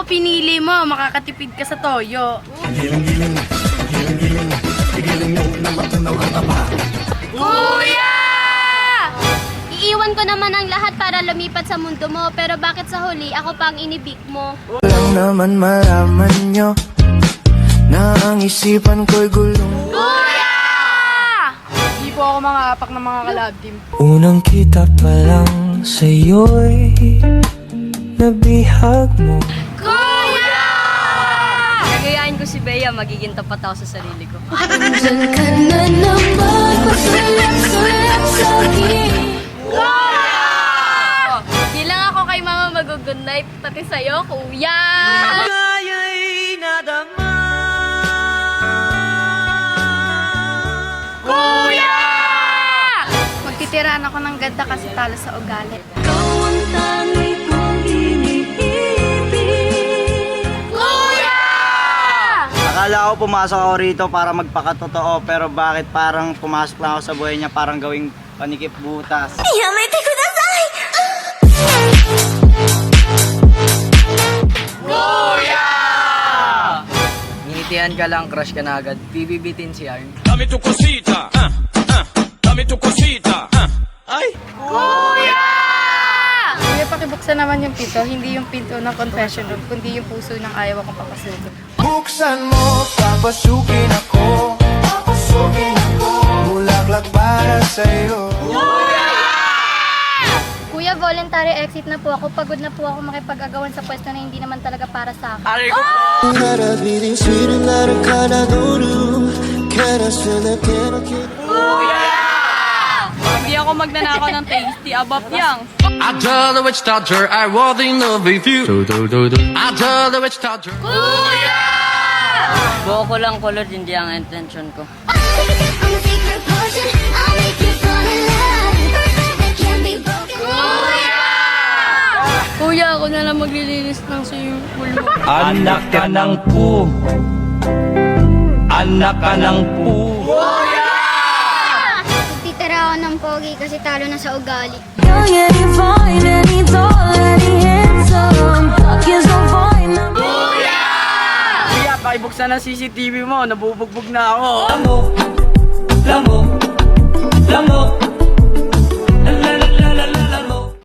pinili mo, makakatipid ka sa toyo. Kuya! Iiwan ko naman ang lahat para lumipat sa mundo mo, pero bakit sa huli ako pa ang inibig mo? Lang naman malaman nyo na ang isipan ko'y gulong. Kuya! Hindi po ako mga apak ng mga kalab team. Unang kita pa lang sa'yo'y nabihag mo. Kuya! Gagayahin ko si Bea, magiging tapat ako sa sarili ko. Diyan ka na naman, pasulap-sulap sa'kin. Kuya! Di lang ako kay mama mag-good night, pati sa'yo, kuya! Kaya'y nadama. Kuya! Magtitirahan ako ng ganda kasi talo sa ugali. Kuya! Akala ko pumasok ako rito para magpakatotoo, pero bakit parang pumasok lang ako sa buhay niya parang gawing panikip butas? Kuya! Ngitihan ka lang, crush ka na agad. Bibibitin si Arn. Dame tu cosita, dame tu cosita, ay. Kuya! Kuya, pakibuksan naman yung pinto. Hindi yung pinto ng confession room, kundi yung puso ng ayaw akong papasukin. Buksan mo, papasukin ako. Papasukin ako. Bulaklak para sa'yo. Kuya, voluntary exit na po ako. Pagod na po ako makipag-agawan sa pwesto na hindi naman talaga para sa akin. Aray ko! 나라비린 싫은 나를 가다도루 Hindi ako magnanakaw ng tasty, abap yang. I tell the witch doctor I was in love with you. I tell the witch doctor. Buo ko lang kulod, hindi ang intention ko. Kuya, ako na lang maglilinis ng swimming pool mo. Anak ka ng pu. Anak ka ng pu. Titira ako ng pogi kasi talo na sa ugali. Kuya, pakibuksan ang CCTV mo. Nabubugbog na ako. lamok, lamok, lamok.